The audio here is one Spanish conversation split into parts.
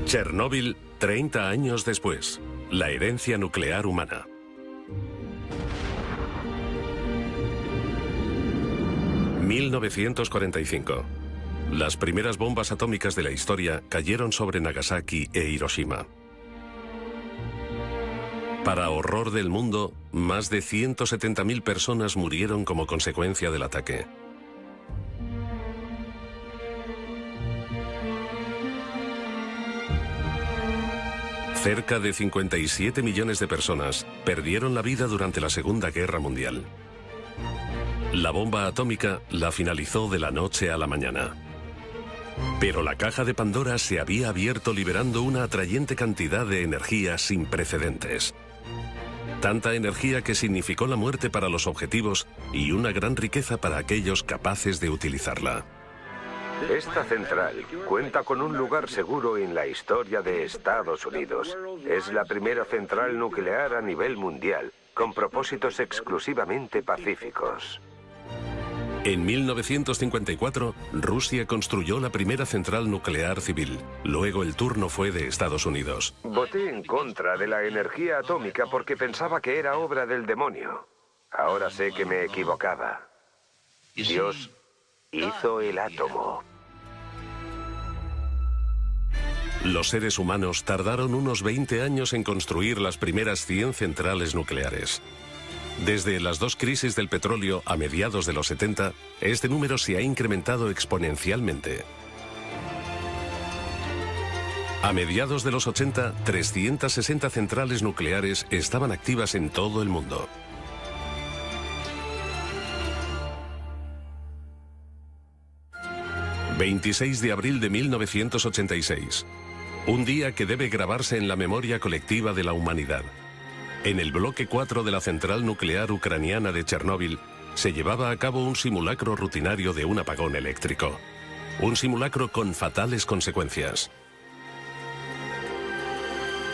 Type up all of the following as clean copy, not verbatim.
Chernóbil, 30 años después. La herencia nuclear humana. ...1945... Las primeras bombas atómicas de la historia cayeron sobre Nagasaki e Hiroshima. Para horror del mundo, más de 170.000 personas murieron como consecuencia del ataque. Cerca de 57 millones de personas perdieron la vida durante la Segunda Guerra Mundial. La bomba atómica la finalizó de la noche a la mañana. Pero la caja de Pandora se había abierto liberando una atrayente cantidad de energía sin precedentes. Tanta energía que significó la muerte para los objetivos y una gran riqueza para aquellos capaces de utilizarla. Esta central cuenta con un lugar seguro en la historia de Estados Unidos. Es la primera central nuclear a nivel mundial, con propósitos exclusivamente pacíficos. En 1954, Rusia construyó la primera central nuclear civil. Luego el turno fue de Estados Unidos. Voté en contra de la energía atómica porque pensaba que era obra del demonio. Ahora sé que me equivocaba. Dios hizo el átomo. Los seres humanos tardaron unos 20 años en construir las primeras 100 centrales nucleares. Desde las dos crisis del petróleo a mediados de los 70, este número se ha incrementado exponencialmente. A mediados de los 80, 360 centrales nucleares estaban activas en todo el mundo. ...26 de abril de 1986... un día que debe grabarse en la memoria colectiva de la humanidad. En el bloque 4 de la central nuclear ucraniana de Chernóbil se llevaba a cabo un simulacro rutinario de un apagón eléctrico. Un simulacro con fatales consecuencias.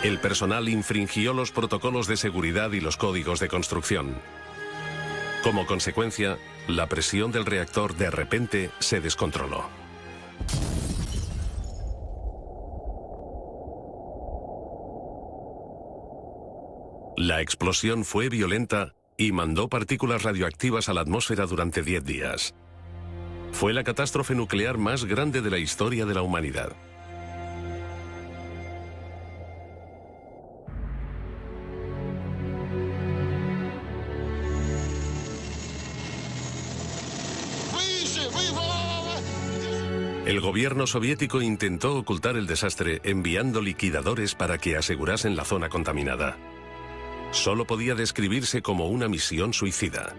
El personal infringió los protocolos de seguridad y los códigos de construcción. Como consecuencia, la presión del reactor de repente se descontroló. La explosión fue violenta y mandó partículas radioactivas a la atmósfera durante 10 días. Fue la catástrofe nuclear más grande de la historia de la humanidad. El gobierno soviético intentó ocultar el desastre enviando liquidadores para que asegurasen la zona contaminada. Solo podía describirse como una misión suicida.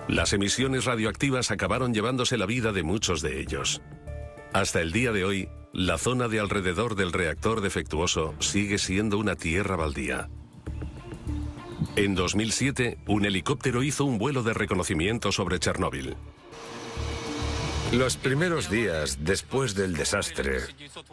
Las emisiones radioactivas acabaron llevándose la vida de muchos de ellos. Hasta el día de hoy, la zona de alrededor del reactor defectuoso sigue siendo una tierra baldía. En 2007, un helicóptero hizo un vuelo de reconocimiento sobre Chernóbil. Los primeros días después del desastre,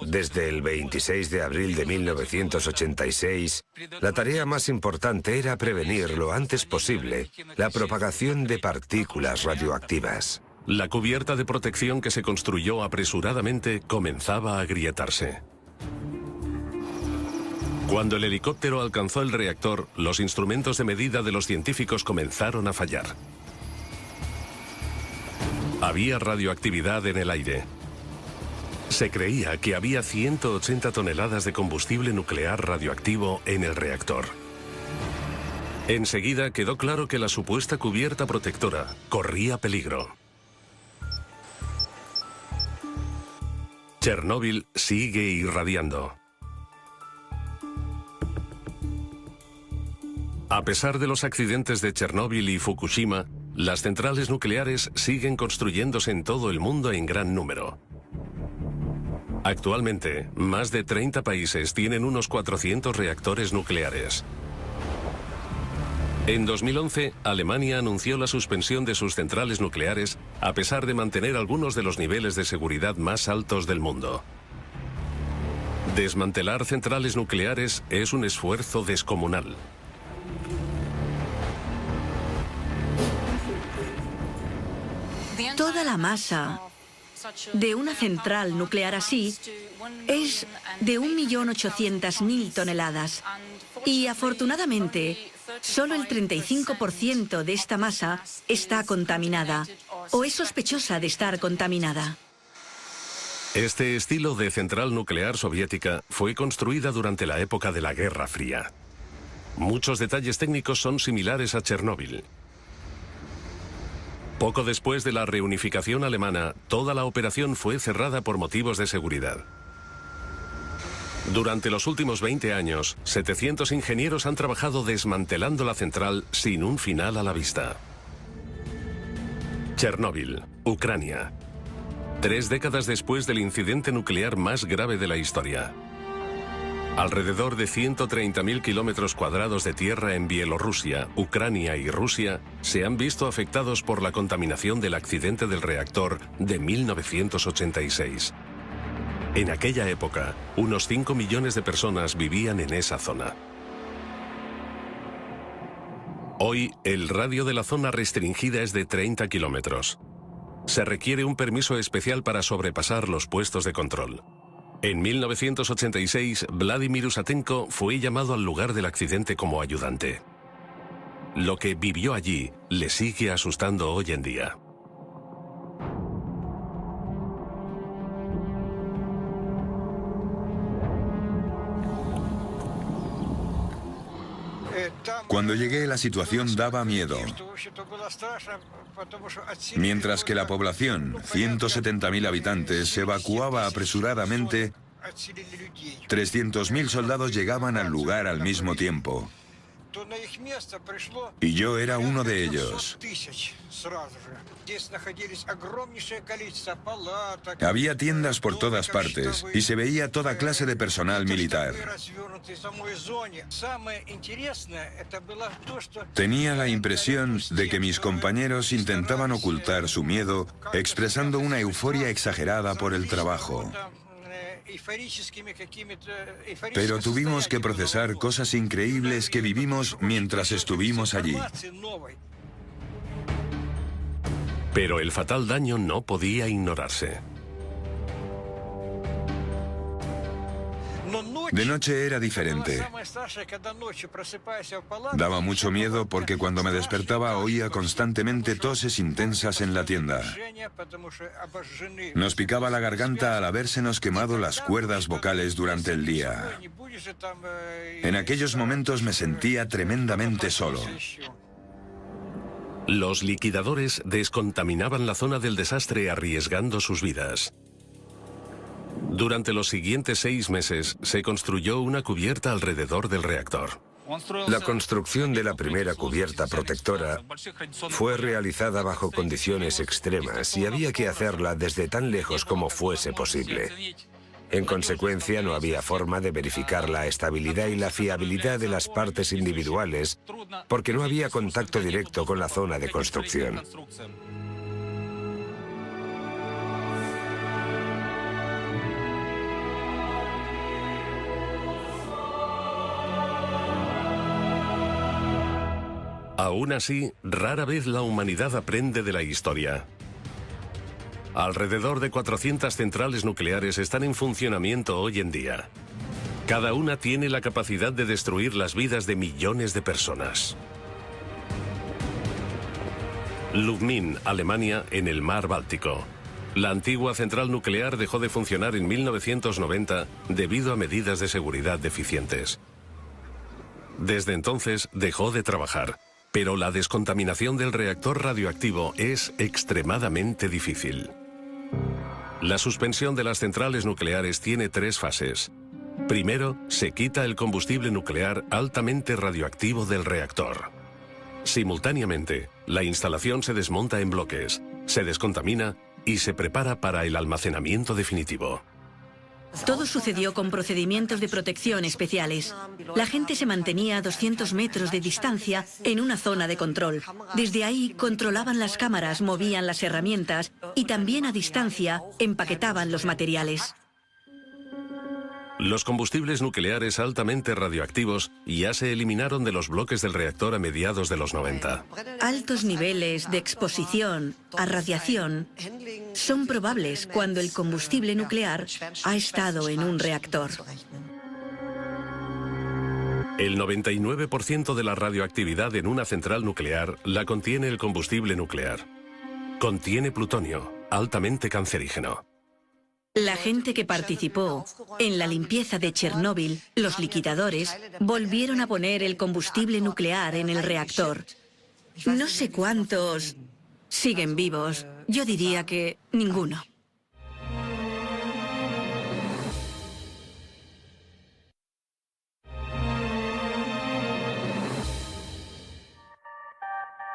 desde el 26 de abril de 1986, la tarea más importante era prevenir lo antes posible la propagación de partículas radioactivas. La cubierta de protección que se construyó apresuradamente comenzaba a agrietarse. Cuando el helicóptero alcanzó el reactor, los instrumentos de medida de los científicos comenzaron a fallar. Había radioactividad en el aire. Se creía que había 180 toneladas de combustible nuclear radioactivo en el reactor. Enseguida quedó claro que la supuesta cubierta protectora corría peligro. Chernóbil sigue irradiando. A pesar de los accidentes de Chernóbil y Fukushima, las centrales nucleares siguen construyéndose en todo el mundo en gran número. Actualmente, más de 30 países tienen unos 400 reactores nucleares. En 2011, Alemania anunció la suspensión de sus centrales nucleares a pesar de mantener algunos de los niveles de seguridad más altos del mundo. Desmantelar centrales nucleares es un esfuerzo descomunal. Toda la masa de una central nuclear así es de 1.800.000 toneladas. Y afortunadamente, solo el 35% de esta masa está contaminada o es sospechosa de estar contaminada. Este estilo de central nuclear soviética fue construida durante la época de la Guerra Fría. Muchos detalles técnicos son similares a Chernóbil. Poco después de la reunificación alemana, toda la operación fue cerrada por motivos de seguridad. Durante los últimos 20 años, 700 ingenieros han trabajado desmantelando la central sin un final a la vista. Chernóbil, Ucrania. 3 décadas después del incidente nuclear más grave de la historia. Alrededor de 130.000 kilómetros cuadrados de tierra en Bielorrusia, Ucrania y Rusia se han visto afectados por la contaminación del accidente del reactor de 1986. En aquella época, unos 5 millones de personas vivían en esa zona. Hoy, el radio de la zona restringida es de 30 kilómetros. Se requiere un permiso especial para sobrepasar los puestos de control. En 1986, Vladimir Usatenko fue llamado al lugar del accidente como ayudante. Lo que vivió allí le sigue asustando hoy en día. Cuando llegué, la situación daba miedo. Mientras que la población, 170.000 habitantes, se evacuaba apresuradamente, 300.000 soldados llegaban al lugar al mismo tiempo. Y yo era uno de ellos. Había tiendas por todas partes y se veía toda clase de personal militar. Tenía la impresión de que mis compañeros intentaban ocultar su miedo, expresando una euforia exagerada por el trabajo. Pero tuvimos que procesar cosas increíbles que vivimos mientras estuvimos allí. Pero el fatal daño no podía ignorarse. De noche era diferente. Daba mucho miedo porque cuando me despertaba oía constantemente toses intensas en la tienda. Nos picaba la garganta al habérsenos quemado las cuerdas vocales durante el día. En aquellos momentos me sentía tremendamente solo. Los liquidadores descontaminaban la zona del desastre arriesgando sus vidas. Durante los siguientes 6 meses se construyó una cubierta alrededor del reactor. La construcción de la primera cubierta protectora fue realizada bajo condiciones extremas y había que hacerla desde tan lejos como fuese posible. En consecuencia, no había forma de verificar la estabilidad y la fiabilidad de las partes individuales porque no había contacto directo con la zona de construcción. Aún así, rara vez la humanidad aprende de la historia. Alrededor de 400 centrales nucleares están en funcionamiento hoy en día. Cada una tiene la capacidad de destruir las vidas de millones de personas. Lubmin, Alemania, en el mar Báltico. La antigua central nuclear dejó de funcionar en 1990 debido a medidas de seguridad deficientes. Desde entonces dejó de trabajar, pero la descontaminación del reactor radioactivo es extremadamente difícil. La suspensión de las centrales nucleares tiene 3 fases. Primero, se quita el combustible nuclear altamente radioactivo del reactor. Simultáneamente, la instalación se desmonta en bloques, se descontamina y se prepara para el almacenamiento definitivo. Todo sucedió con procedimientos de protección especiales. La gente se mantenía a 200 metros de distancia en una zona de control. Desde ahí controlaban las cámaras, movían las herramientas y también a distancia empaquetaban los materiales. Los combustibles nucleares altamente radioactivos ya se eliminaron de los bloques del reactor a mediados de los 90. Altos niveles de exposición a radiación son probables cuando el combustible nuclear ha estado en un reactor. El 99% de la radioactividad en una central nuclear la contiene el combustible nuclear. Contiene plutonio, altamente cancerígeno. La gente que participó en la limpieza de Chernóbil, los liquidadores, volvieron a poner el combustible nuclear en el reactor. No sé cuántos siguen vivos. Yo diría que ninguno.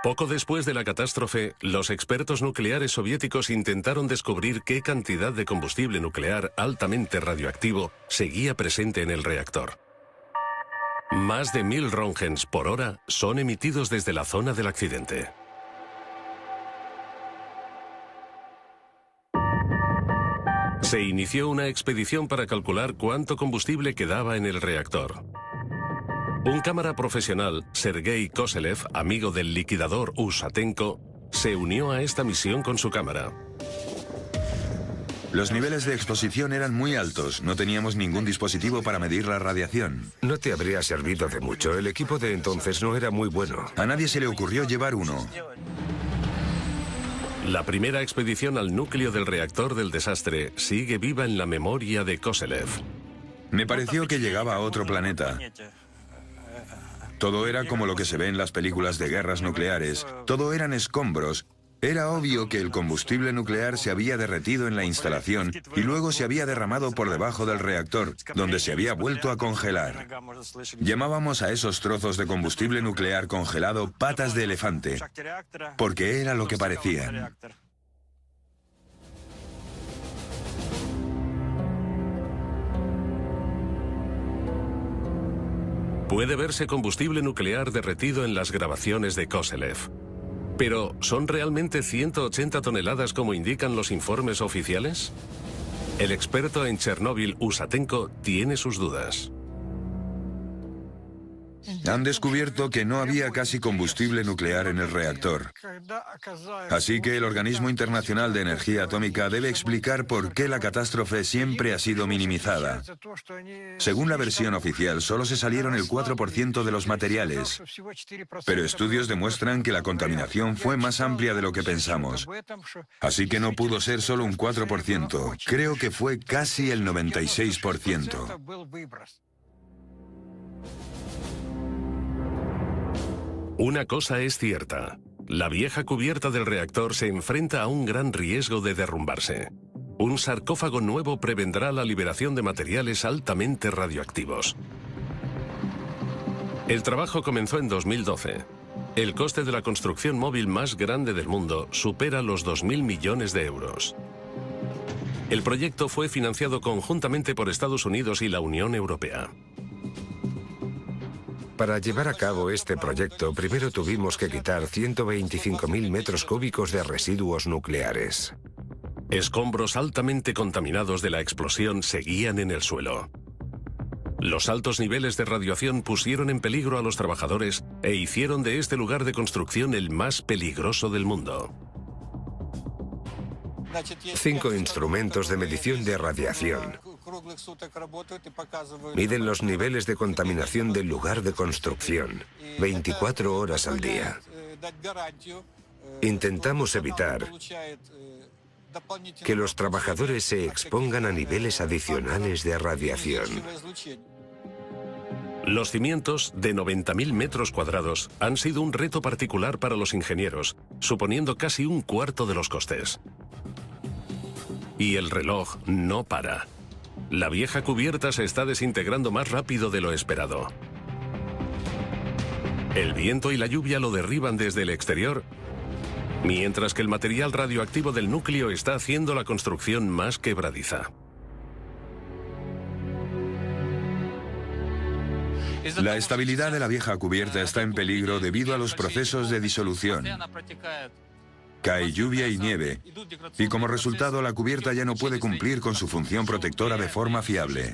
Poco después de la catástrofe, los expertos nucleares soviéticos intentaron descubrir qué cantidad de combustible nuclear altamente radioactivo seguía presente en el reactor. Más de 1000 röntgens por hora son emitidos desde la zona del accidente. Se inició una expedición para calcular cuánto combustible quedaba en el reactor. Un cámara profesional, Sergei Koselev, amigo del liquidador Usatenko, se unió a esta misión con su cámara. Los niveles de exposición eran muy altos. No teníamos ningún dispositivo para medir la radiación. No te habría servido de mucho. El equipo de entonces no era muy bueno. A nadie se le ocurrió llevar uno. La primera expedición al núcleo del reactor del desastre sigue viva en la memoria de Koselev. Me pareció que llegaba a otro planeta. Todo era como lo que se ve en las películas de guerras nucleares. Todo eran escombros. Era obvio que el combustible nuclear se había derretido en la instalación y luego se había derramado por debajo del reactor, donde se había vuelto a congelar. Llamábamos a esos trozos de combustible nuclear congelado patas de elefante, porque era lo que parecían. Puede verse combustible nuclear derretido en las grabaciones de Koselev. Pero, ¿son realmente 180 toneladas como indican los informes oficiales? El experto en Chernóbil, Usatenko, tiene sus dudas. Han descubierto que no había casi combustible nuclear en el reactor. Así que el Organismo Internacional de Energía Atómica debe explicar por qué la catástrofe siempre ha sido minimizada. Según la versión oficial, solo se salieron el 4% de los materiales. Pero estudios demuestran que la contaminación fue más amplia de lo que pensamos. Así que no pudo ser solo un 4%. Creo que fue casi el 96%. Una cosa es cierta. La vieja cubierta del reactor se enfrenta a un gran riesgo de derrumbarse. Un sarcófago nuevo prevendrá la liberación de materiales altamente radioactivos. El trabajo comenzó en 2012. El coste de la construcción móvil más grande del mundo supera los 2.000 millones de euros. El proyecto fue financiado conjuntamente por Estados Unidos y la Unión Europea. Para llevar a cabo este proyecto, primero tuvimos que quitar 125.000 metros cúbicos de residuos nucleares. Escombros altamente contaminados de la explosión seguían en el suelo. Los altos niveles de radiación pusieron en peligro a los trabajadores e hicieron de este lugar de construcción el más peligroso del mundo. 5 instrumentos de medición de radiación. Miden los niveles de contaminación del lugar de construcción, 24 horas al día. Intentamos evitar que los trabajadores se expongan a niveles adicionales de radiación. Los cimientos, de 90.000 metros cuadrados, han sido un reto particular para los ingenieros, suponiendo casi un cuarto de los costes. Y el reloj no para. La vieja cubierta se está desintegrando más rápido de lo esperado. El viento y la lluvia lo derriban desde el exterior, mientras que el material radioactivo del núcleo está haciendo la construcción más quebradiza. La estabilidad de la vieja cubierta está en peligro debido a los procesos de disolución. cae lluvia y nieve, y como resultado la cubierta ya no puede cumplir con su función protectora de forma fiable.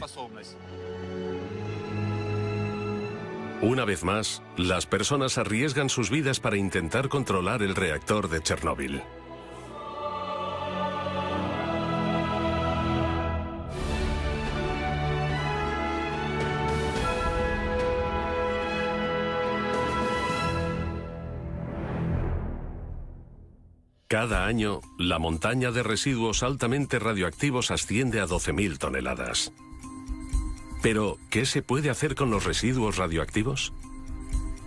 Una vez más, las personas arriesgan sus vidas para intentar controlar el reactor de Chernóbil. Cada año, la montaña de residuos altamente radioactivos asciende a 12.000 toneladas. Pero, ¿qué se puede hacer con los residuos radioactivos?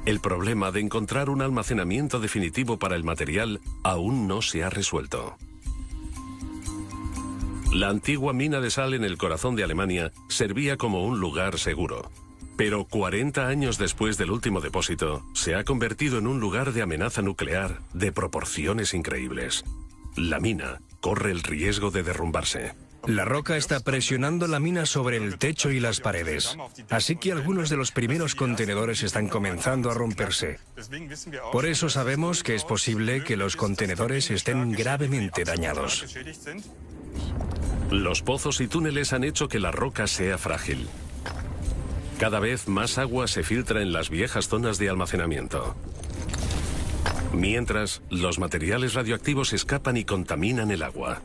El problema de encontrar un almacenamiento definitivo para el material aún no se ha resuelto. La antigua mina de sal en el corazón de Alemania servía como un lugar seguro. Pero 40 años después del último depósito, se ha convertido en un lugar de amenaza nuclear de proporciones increíbles. La mina corre el riesgo de derrumbarse. La roca está presionando la mina sobre el techo y las paredes, así que algunos de los primeros contenedores están comenzando a romperse. Por eso sabemos que es posible que los contenedores estén gravemente dañados. Los pozos y túneles han hecho que la roca sea frágil. Cada vez más agua se filtra en las viejas zonas de almacenamiento. Mientras, los materiales radioactivos escapan y contaminan el agua.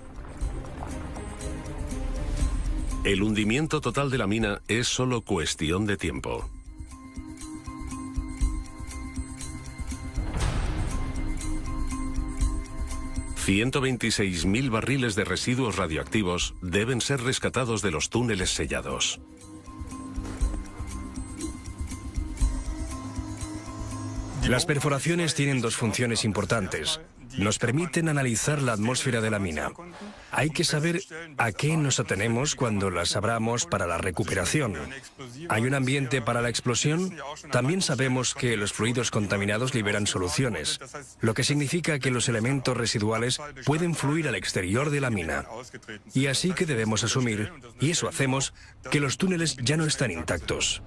El hundimiento total de la mina es solo cuestión de tiempo. $126.000 barriles de residuos radioactivos deben ser rescatados de los túneles sellados. Las perforaciones tienen dos funciones importantes. Nos permiten analizar la atmósfera de la mina. Hay que saber a qué nos atenemos cuando las abramos para la recuperación. ¿Hay un ambiente para la explosión? También sabemos que los fluidos contaminados liberan soluciones, lo que significa que los elementos residuales pueden fluir al exterior de la mina. Y así que debemos asumir, y eso hacemos, que los túneles ya no están intactos.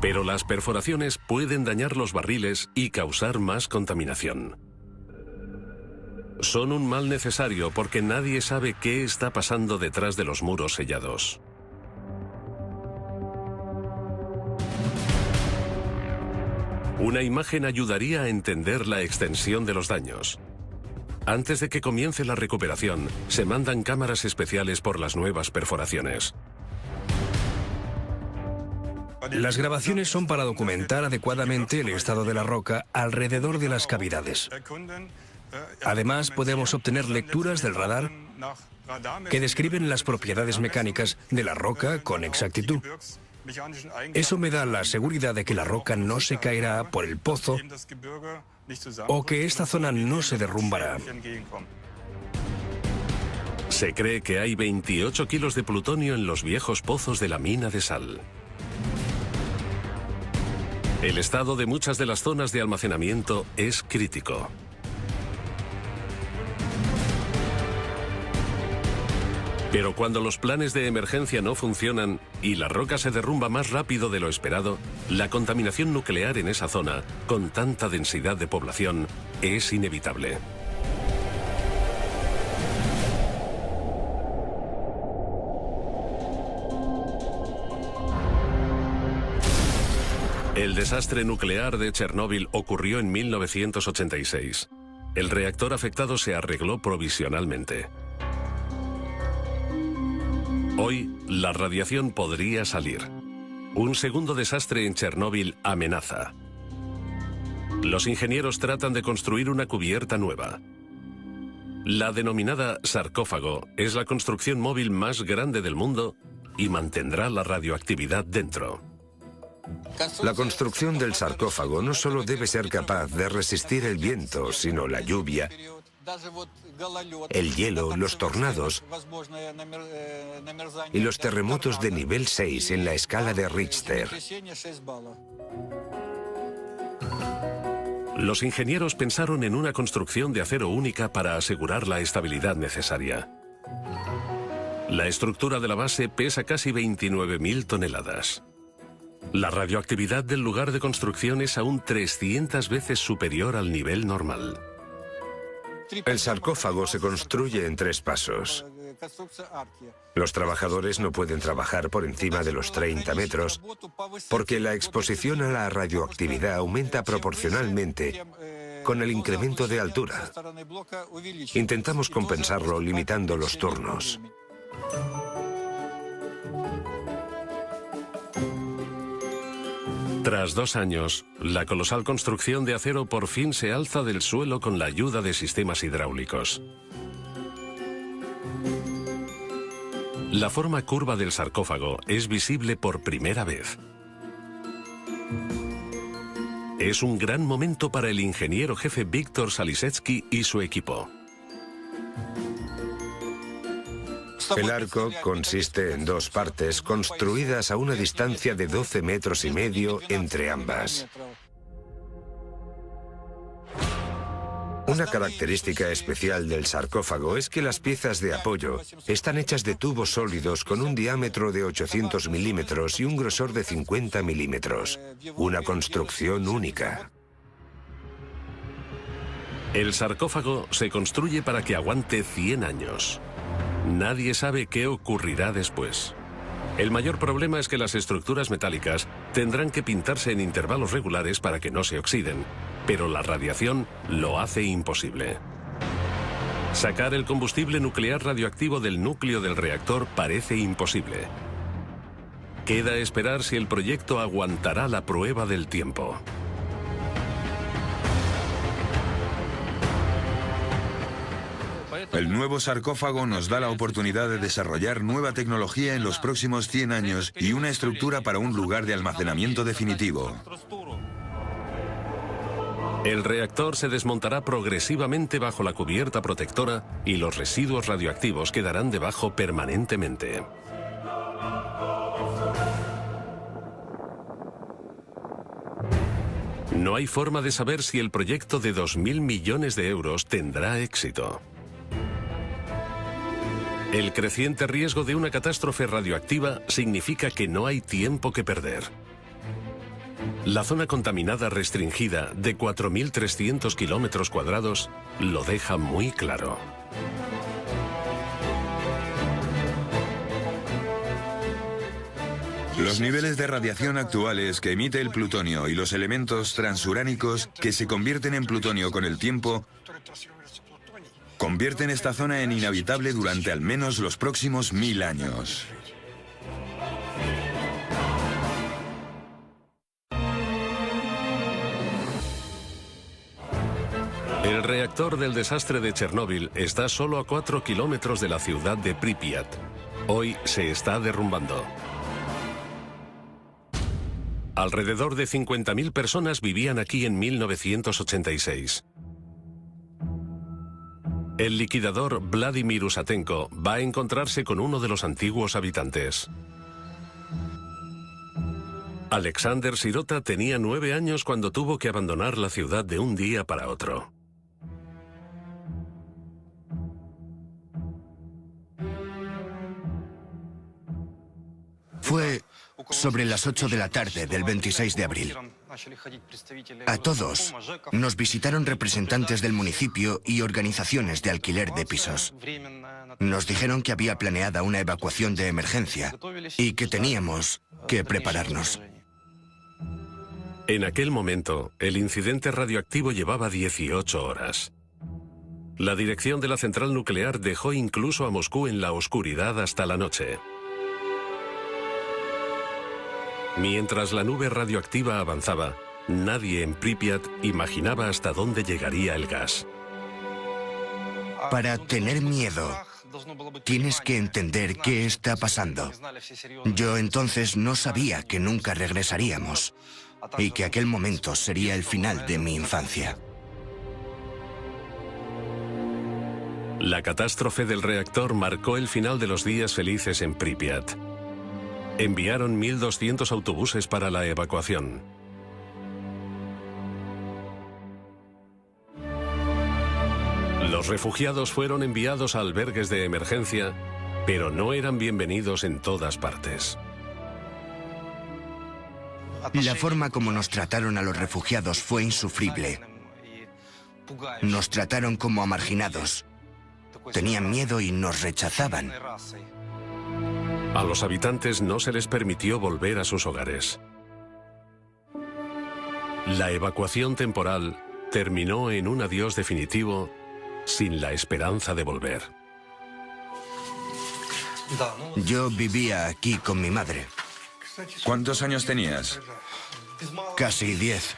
Pero las perforaciones pueden dañar los barriles y causar más contaminación. Son un mal necesario porque nadie sabe qué está pasando detrás de los muros sellados. Una imagen ayudaría a entender la extensión de los daños. Antes de que comience la recuperación, se mandan cámaras especiales por las nuevas perforaciones. Las grabaciones son para documentar adecuadamente el estado de la roca alrededor de las cavidades. Además, podemos obtener lecturas del radar que describen las propiedades mecánicas de la roca con exactitud. Eso me da la seguridad de que la roca no se caerá por el pozo o que esta zona no se derrumbará. Se cree que hay 28 kilos de plutonio en los viejos pozos de la mina de sal. El estado de muchas de las zonas de almacenamiento es crítico. Pero cuando los planes de emergencia no funcionan y la roca se derrumba más rápido de lo esperado, la contaminación nuclear en esa zona, con tanta densidad de población, es inevitable. El desastre nuclear de Chernóbil ocurrió en 1986. El reactor afectado se arregló provisionalmente. Hoy, la radiación podría salir. Un segundo desastre en Chernóbil amenaza. Los ingenieros tratan de construir una cubierta nueva. La denominada sarcófago es la construcción móvil más grande del mundo y mantendrá la radioactividad dentro. La construcción del sarcófago no solo debe ser capaz de resistir el viento, sino la lluvia, el hielo, los tornados y los terremotos de nivel 6 en la escala de Richter. Los ingenieros pensaron en una construcción de acero única para asegurar la estabilidad necesaria. La estructura de la base pesa casi 29.000 toneladas. La radioactividad del lugar de construcción es aún 300 veces superior al nivel normal. El sarcófago se construye en 3 pasos. Los trabajadores no pueden trabajar por encima de los 30 metros porque la exposición a la radioactividad aumenta proporcionalmente con el incremento de altura. Intentamos compensarlo limitando los turnos. Tras 2 años, la colosal construcción de acero por fin se alza del suelo con la ayuda de sistemas hidráulicos. La forma curva del sarcófago es visible por primera vez. Es un gran momento para el ingeniero jefe Víctor Salisetsky y su equipo. El arco consiste en 2 partes construidas a una distancia de 12,5 metros entre ambas. Una característica especial del sarcófago es que las piezas de apoyo están hechas de tubos sólidos con un diámetro de 800 milímetros y un grosor de 50 milímetros. Una construcción única. El sarcófago se construye para que aguante 100 años. Nadie sabe qué ocurrirá después. El mayor problema es que las estructuras metálicas tendrán que pintarse en intervalos regulares para que no se oxiden, pero la radiación lo hace imposible. Sacar el combustible nuclear radioactivo del núcleo del reactor parece imposible. Queda esperar si el proyecto aguantará la prueba del tiempo. El nuevo sarcófago nos da la oportunidad de desarrollar nueva tecnología en los próximos 100 años y una estructura para un lugar de almacenamiento definitivo. El reactor se desmontará progresivamente bajo la cubierta protectora y los residuos radioactivos quedarán debajo permanentemente. No hay forma de saber si el proyecto de 2.000 millones de euros tendrá éxito. El creciente riesgo de una catástrofe radioactiva significa que no hay tiempo que perder. La zona contaminada restringida de 4.300 kilómetros cuadrados lo deja muy claro. Los niveles de radiación actuales que emite el plutonio y los elementos transuránicos que se convierten en plutonio con el tiempo convierten esta zona en inhabitable durante al menos los próximos 1000 años. El reactor del desastre de Chernóbil está solo a 4 kilómetros de la ciudad de Pripyat. Hoy se está derrumbando. Alrededor de 50.000 personas vivían aquí en 1986. El liquidador Vladimir Usatenko va a encontrarse con uno de los antiguos habitantes. Alexander Sirota tenía 9 años cuando tuvo que abandonar la ciudad de un día para otro. Fue sobre las 8 de la tarde del 26 de abril. A todos nos visitaron representantes del municipio y organizaciones de alquiler de pisos. Nos dijeron que había planeada una evacuación de emergencia y que teníamos que prepararnos. En aquel momento, el incidente radioactivo llevaba 18 horas. La dirección de la central nuclear dejó incluso a Moscú en la oscuridad hasta la noche. Mientras la nube radioactiva avanzaba, nadie en Pripyat imaginaba hasta dónde llegaría el gas. Para tener miedo, tienes que entender qué está pasando. Yo entonces no sabía que nunca regresaríamos y que aquel momento sería el final de mi infancia. La catástrofe del reactor marcó el final de los días felices en Pripyat. Enviaron 1.200 autobuses para la evacuación. Los refugiados fueron enviados a albergues de emergencia, pero no eran bienvenidos en todas partes. La forma como nos trataron a los refugiados fue insufrible. Nos trataron como a marginados. Tenían miedo y nos rechazaban. A los habitantes no se les permitió volver a sus hogares. La evacuación temporal terminó en un adiós definitivo sin la esperanza de volver. Yo vivía aquí con mi madre. ¿Cuántos años tenías? Casi 10.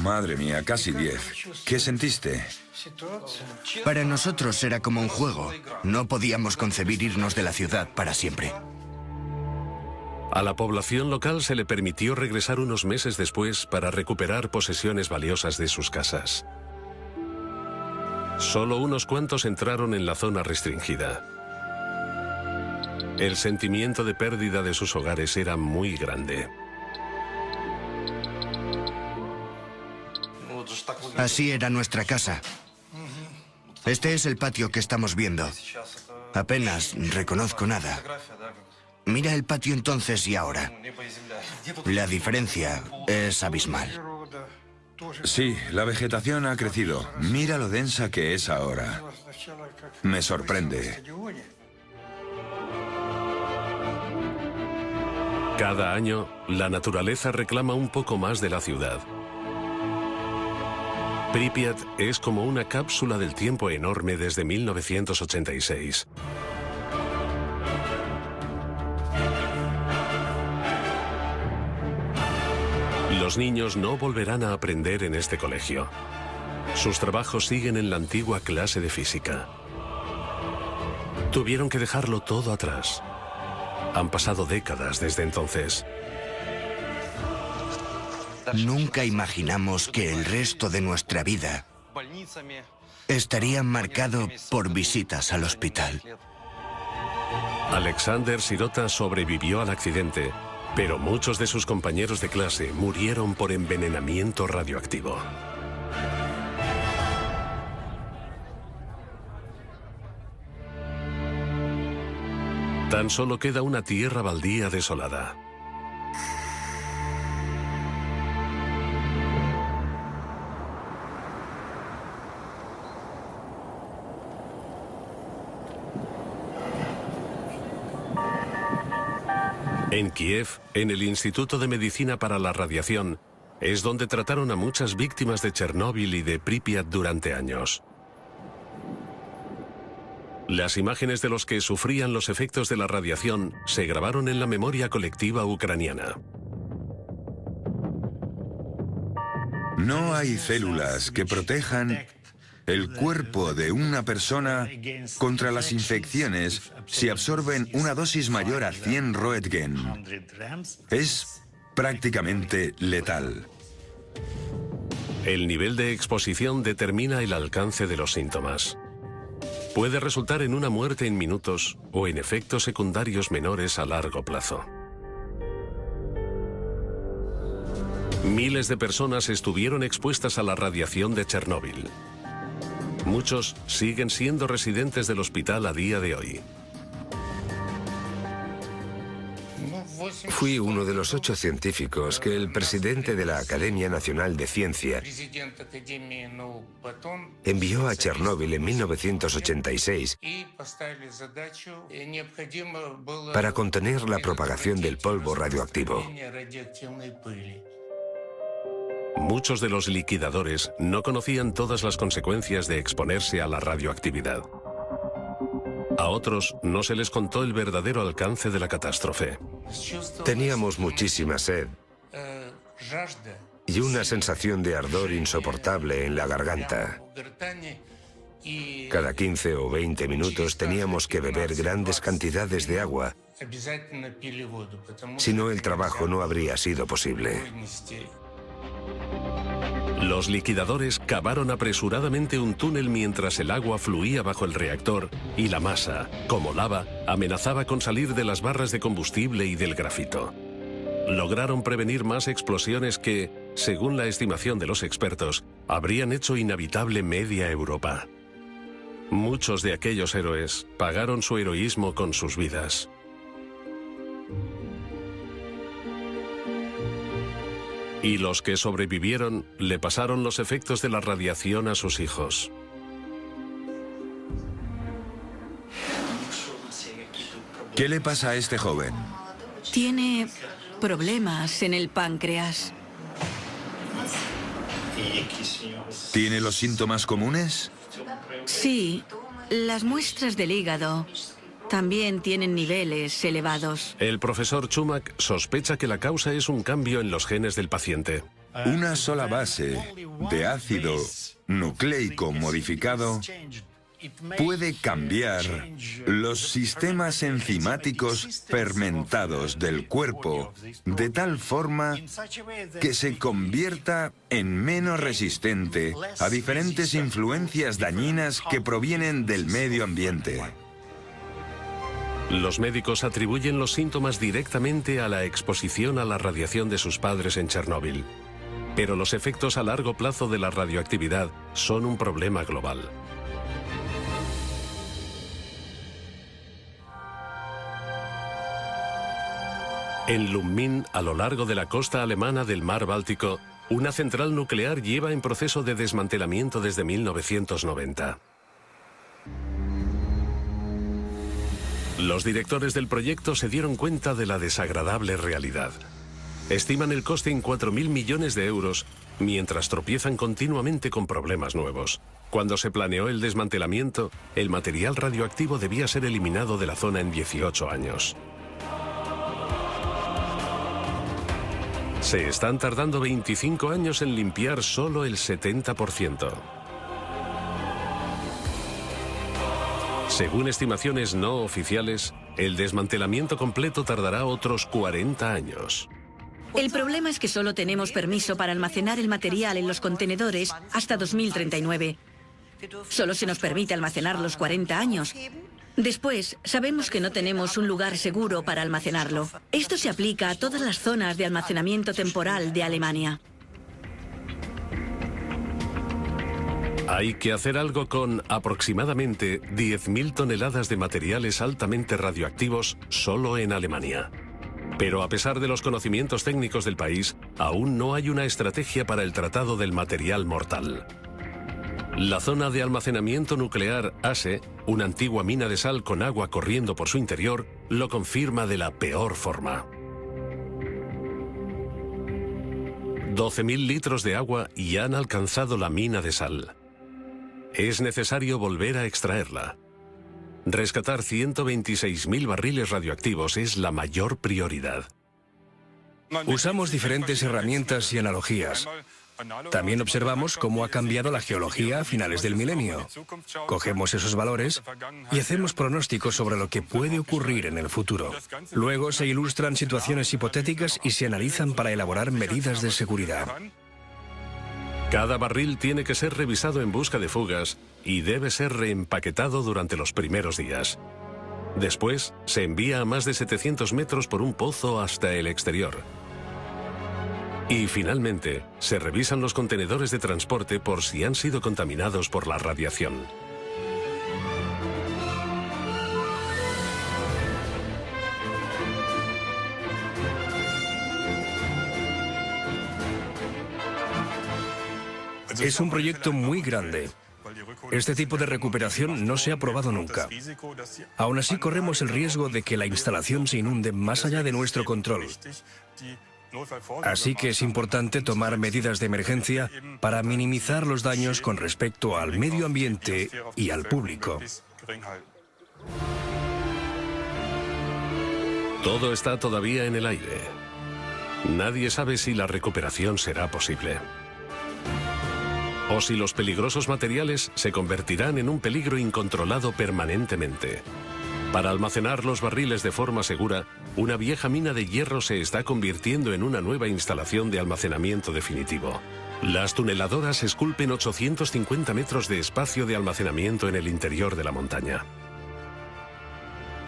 Madre mía, casi 10. ¿Qué sentiste? Para nosotros era como un juego. No podíamos concebir irnos de la ciudad para siempre. A la población local se le permitió regresar unos meses después para recuperar posesiones valiosas de sus casas. Solo unos cuantos entraron en la zona restringida. El sentimiento de pérdida de sus hogares era muy grande. Así era nuestra casa. Este es el patio que estamos viendo. Apenas reconozco nada. Mira el patio entonces y ahora. La diferencia es abismal. Sí, la vegetación ha crecido. Mira lo densa que es ahora. Me sorprende. Cada año, la naturaleza reclama un poco más de la ciudad. Pripyat es como una cápsula del tiempo enorme desde 1986. Los niños no volverán a aprender en este colegio. Sus trabajos siguen en la antigua clase de física. Tuvieron que dejarlo todo atrás. Han pasado décadas desde entonces. Nunca imaginamos que el resto de nuestra vida estaría marcado por visitas al hospital. Alexander Sirota sobrevivió al accidente, pero muchos de sus compañeros de clase murieron por envenenamiento radioactivo. Tan solo queda una tierra baldía desolada. En Kiev, en el Instituto de Medicina para la Radiación, es donde trataron a muchas víctimas de Chernóbil y de Pripyat durante años. Las imágenes de los que sufrían los efectos de la radiación se grabaron en la memoria colectiva ucraniana. No hay células que protejan el cuerpo de una persona contra las infecciones si absorben una dosis mayor a 100 Roentgen. Es prácticamente letal. El nivel de exposición determina el alcance de los síntomas. Puede resultar en una muerte en minutos o en efectos secundarios menores a largo plazo. Miles de personas estuvieron expuestas a la radiación de Chernóbil. Muchos siguen siendo residentes del hospital a día de hoy. Fui uno de los 8 científicos que el presidente de la Academia Nacional de Ciencia envió a Chernóbil en 1986 para contener la propagación del polvo radioactivo. Muchos de los liquidadores no conocían todas las consecuencias de exponerse a la radioactividad. A otros no se les contó el verdadero alcance de la catástrofe. Teníamos muchísima sed y una sensación de ardor insoportable en la garganta. Cada 15 o 20 minutos teníamos que beber grandes cantidades de agua, si no el trabajo no habría sido posible. Los liquidadores cavaron apresuradamente un túnel mientras el agua fluía bajo el reactor y la masa, como lava, amenazaba con salir de las barras de combustible y del grafito. Lograron prevenir más explosiones que, según la estimación de los expertos, habrían hecho inhabitable media Europa. Muchos de aquellos héroes pagaron su heroísmo con sus Y los que sobrevivieron le pasaron los efectos de la radiación a sus hijos. ¿Qué le pasa a este joven? Tiene problemas en el páncreas. ¿Tiene los síntomas comunes? Sí, las muestras del hígado también tienen niveles elevados. El profesor Chumak sospecha que la causa es un cambio en los genes del paciente. Una sola base de ácido nucleico modificado puede cambiar los sistemas enzimáticos fermentados del cuerpo de tal forma que se convierta en menos resistente a diferentes influencias dañinas que provienen del medio ambiente. Los médicos atribuyen los síntomas directamente a la exposición a la radiación de sus padres en Chernóbil. Pero los efectos a largo plazo de la radioactividad son un problema global. En Lubmin, a lo largo de la costa alemana del mar Báltico, una central nuclear lleva en proceso de desmantelamiento desde 1990. Los directores del proyecto se dieron cuenta de la desagradable realidad. Estiman el coste en 4.000 millones de euros, mientras tropiezan continuamente con problemas nuevos. Cuando se planeó el desmantelamiento, el material radioactivo debía ser eliminado de la zona en 18 años. Se están tardando 25 años en limpiar solo el 70%. Según estimaciones no oficiales, el desmantelamiento completo tardará otros 40 años. El problema es que solo tenemos permiso para almacenar el material en los contenedores hasta 2039. Solo se nos permite almacenar los 40 años. Después, sabemos que no tenemos un lugar seguro para almacenarlo. Esto se aplica a todas las zonas de almacenamiento temporal de Alemania. Hay que hacer algo con aproximadamente 10.000 toneladas de materiales altamente radioactivos solo en Alemania. Pero a pesar de los conocimientos técnicos del país, aún no hay una estrategia para el tratado del material mortal. La zona de almacenamiento nuclear ASE, una antigua mina de sal con agua corriendo por su interior, lo confirma de la peor forma. 12.000 litros de agua ya han alcanzado la mina de sal. Es necesario volver a extraerla. Rescatar 126.000 barriles radioactivos es la mayor prioridad. Usamos diferentes herramientas y analogías. También observamos cómo ha cambiado la geología a finales del milenio. Cogemos esos valores y hacemos pronósticos sobre lo que puede ocurrir en el futuro. Luego se ilustran situaciones hipotéticas y se analizan para elaborar medidas de seguridad. Cada barril tiene que ser revisado en busca de fugas y debe ser reempaquetado durante los primeros días. Después, se envía a más de 700 metros por un pozo hasta el exterior. Y finalmente, se revisan los contenedores de transporte por si han sido contaminados por la radiación. Es un proyecto muy grande. Este tipo de recuperación no se ha probado nunca. Aún así, corremos el riesgo de que la instalación se inunde más allá de nuestro control. Así que es importante tomar medidas de emergencia para minimizar los daños con respecto al medio ambiente y al público. Todo está todavía en el aire. Nadie sabe si la recuperación será posible. O si los peligrosos materiales se convertirán en un peligro incontrolado permanentemente. Para almacenar los barriles de forma segura, una vieja mina de hierro se está convirtiendo en una nueva instalación de almacenamiento definitivo. Las tuneladoras esculpen 850 metros de espacio de almacenamiento en el interior de la montaña.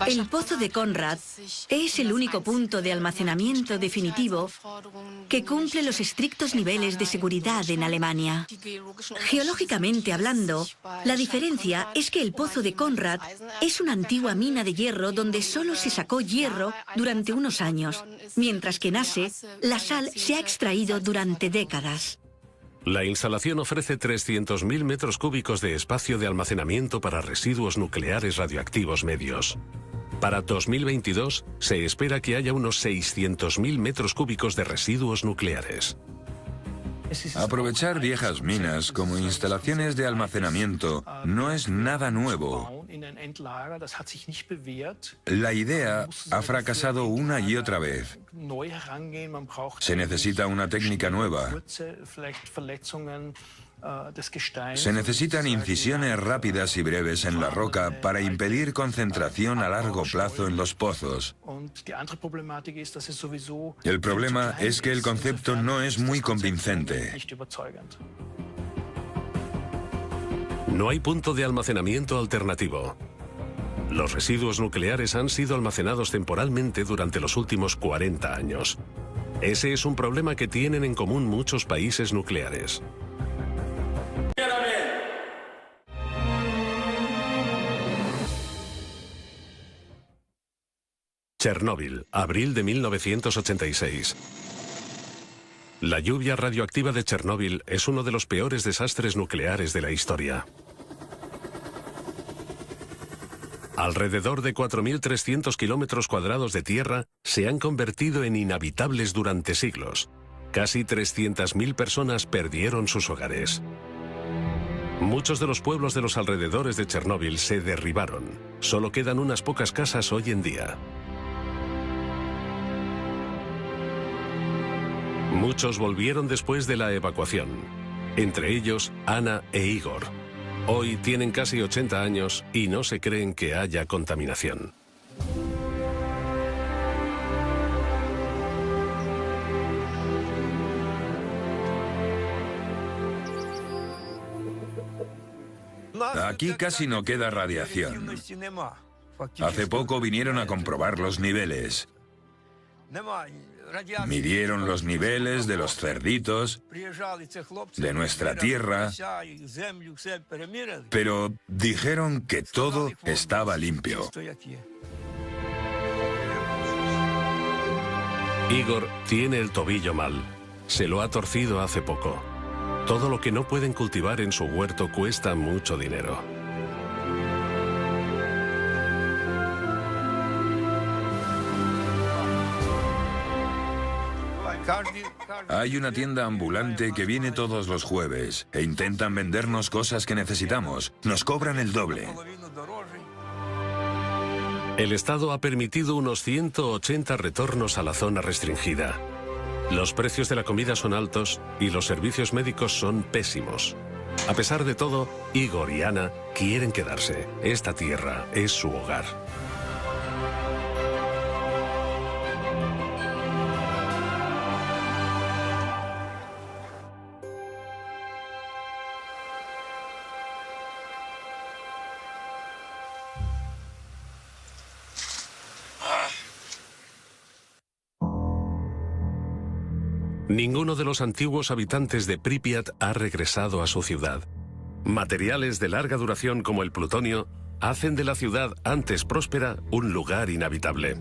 El pozo de Konrad es el único punto de almacenamiento definitivo que cumple los estrictos niveles de seguridad en Alemania. Geológicamente hablando, la diferencia es que el pozo de Konrad es una antigua mina de hierro donde solo se sacó hierro durante unos años, mientras que en Asse la sal se ha extraído durante décadas. La instalación ofrece 300.000 metros cúbicos de espacio de almacenamiento para residuos nucleares radioactivos medios. Para 2022 se espera que haya unos 600.000 metros cúbicos de residuos nucleares. Aprovechar viejas minas como instalaciones de almacenamiento no es nada nuevo. La idea ha fracasado una y otra vez. Se necesita una técnica nueva. Se necesitan incisiones rápidas y breves en la roca para impedir concentración a largo plazo en los pozos. El problema es que el concepto no es muy convincente. No hay punto de almacenamiento alternativo. Los residuos nucleares han sido almacenados temporalmente durante los últimos 40 años. Ese es un problema que tienen en común muchos países nucleares. Chernóbil, abril de 1986. La lluvia radioactiva de Chernóbil es uno de los peores desastres nucleares de la historia. Alrededor de 4.300 kilómetros cuadrados de tierra se han convertido en inhabitables durante siglos. Casi 300.000 personas perdieron sus hogares. Muchos de los pueblos de los alrededores de Chernóbil se derribaron. Solo quedan unas pocas casas hoy en día. Muchos volvieron después de la evacuación, entre ellos Ana e Igor. Hoy tienen casi 80 años y no se creen que haya contaminación. Aquí casi no queda radiación. Hace poco vinieron a comprobar los niveles. Midieron los niveles de los cerditos, de nuestra tierra, pero dijeron que todo estaba limpio. Igor tiene el tobillo mal. Se lo ha torcido hace poco. Todo lo que no pueden cultivar en su huerto cuesta mucho dinero. Hay una tienda ambulante que viene todos los jueves e intentan vendernos cosas que necesitamos. Nos cobran el doble. El Estado ha permitido unos 180 retornos a la zona restringida. Los precios de la comida son altos y los servicios médicos son pésimos. A pesar de todo, Igor y Ana quieren quedarse. Esta tierra es su hogar. Ninguno de los antiguos habitantes de Pripyat ha regresado a su ciudad. Materiales de larga duración como el plutonio hacen de la ciudad antes próspera un lugar inhabitable.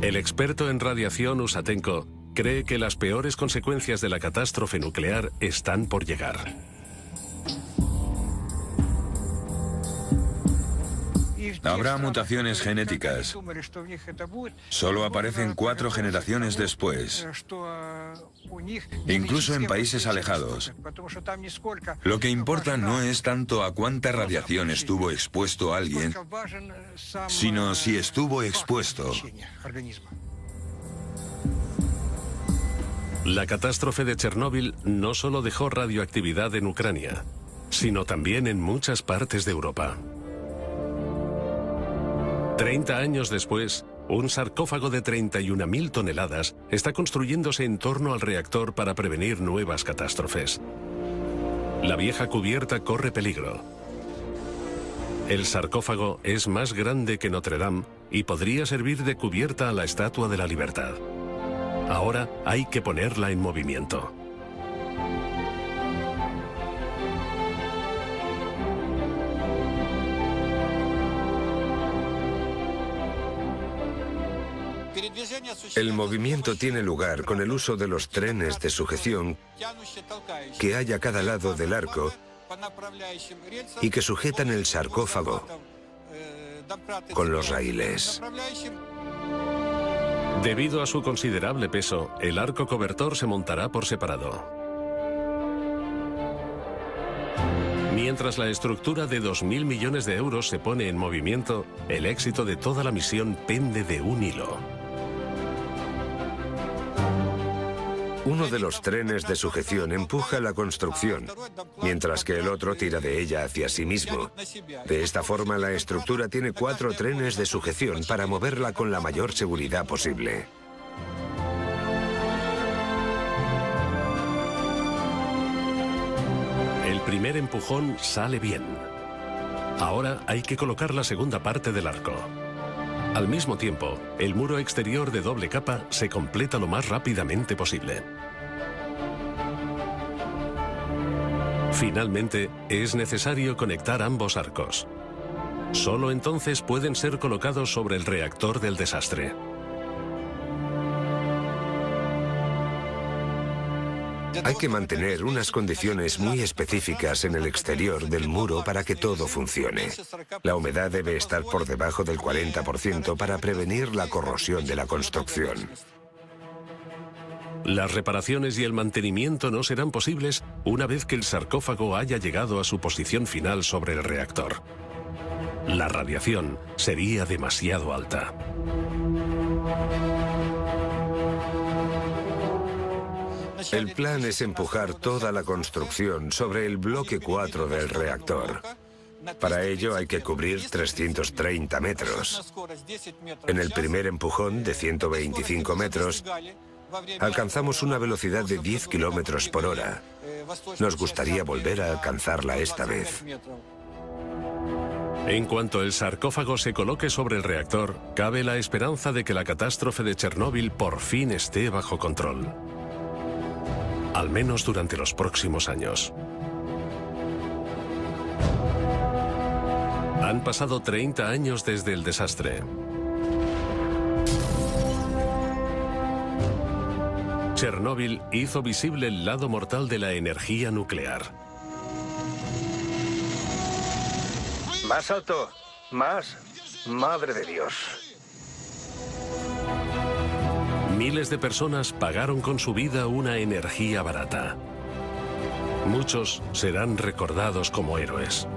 El experto en radiación Usatenko cree que las peores consecuencias de la catástrofe nuclear están por llegar. Habrá mutaciones genéticas. Solo aparecen 4 generaciones después, incluso en países alejados. Lo que importa no es tanto a cuánta radiación estuvo expuesto alguien, sino si estuvo expuesto. La catástrofe de Chernóbil no solo dejó radioactividad en Ucrania, sino también en muchas partes de Europa. 30 años después, un sarcófago de 31.000 toneladas está construyéndose en torno al reactor para prevenir nuevas catástrofes. La vieja cubierta corre peligro. El sarcófago es más grande que Notre Dame y podría servir de cubierta a la Estatua de la Libertad. Ahora hay que ponerla en movimiento. El movimiento tiene lugar con el uso de los trenes de sujeción que hay a cada lado del arco y que sujetan el sarcófago con los raíles. Debido a su considerable peso, el arco cobertor se montará por separado. Mientras la estructura de 2.000 millones de euros se pone en movimiento, el éxito de toda la misión pende de un hilo. Uno de los trenes de sujeción empuja la construcción, mientras que el otro tira de ella hacia sí mismo. De esta forma, la estructura tiene 4 trenes de sujeción para moverla con la mayor seguridad posible. El primer empujón sale bien. Ahora hay que colocar la segunda parte del arco. Al mismo tiempo, el muro exterior de doble capa se completa lo más rápidamente posible. Finalmente, es necesario conectar ambos arcos. Solo entonces pueden ser colocados sobre el reactor del desastre. Hay que mantener unas condiciones muy específicas en el exterior del muro para que todo funcione. La humedad debe estar por debajo del 40% para prevenir la corrosión de la construcción. Las reparaciones y el mantenimiento no serán posibles una vez que el sarcófago haya llegado a su posición final sobre el reactor. La radiación sería demasiado alta. El plan es empujar toda la construcción sobre el bloque 4 del reactor. Para ello hay que cubrir 330 metros. En el primer empujón, de 125 metros, alcanzamos una velocidad de 10 kilómetros por hora. Nos gustaría volver a alcanzarla esta vez. En cuanto el sarcófago se coloque sobre el reactor, cabe la esperanza de que la catástrofe de Chernóbil por fin esté bajo control. Al menos durante los próximos años. Han pasado 30 años desde el desastre. Chernóbil hizo visible el lado mortal de la energía nuclear. Más alto, más. Madre de Dios. Miles de personas pagaron con su vida una energía barata. Muchos serán recordados como héroes.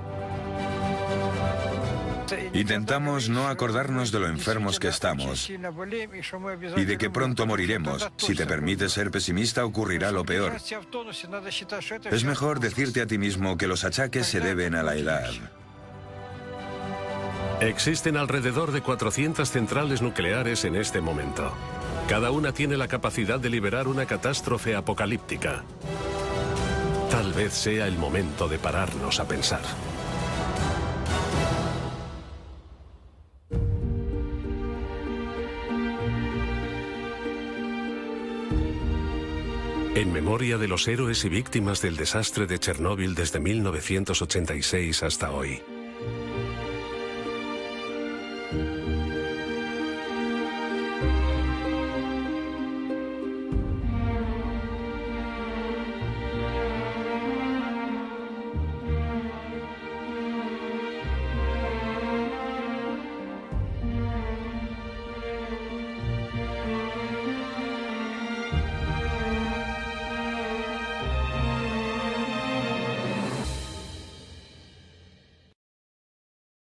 Intentamos no acordarnos de lo enfermos que estamos y de que pronto moriremos. Si te permites ser pesimista, ocurrirá lo peor. Es mejor decirte a ti mismo que los achaques se deben a la edad. Existen alrededor de 400 centrales nucleares en este momento. Cada una tiene la capacidad de liberar una catástrofe apocalíptica. Tal vez sea el momento de pararnos a pensar. En memoria de los héroes y víctimas del desastre de Chernóbil desde 1986 hasta hoy.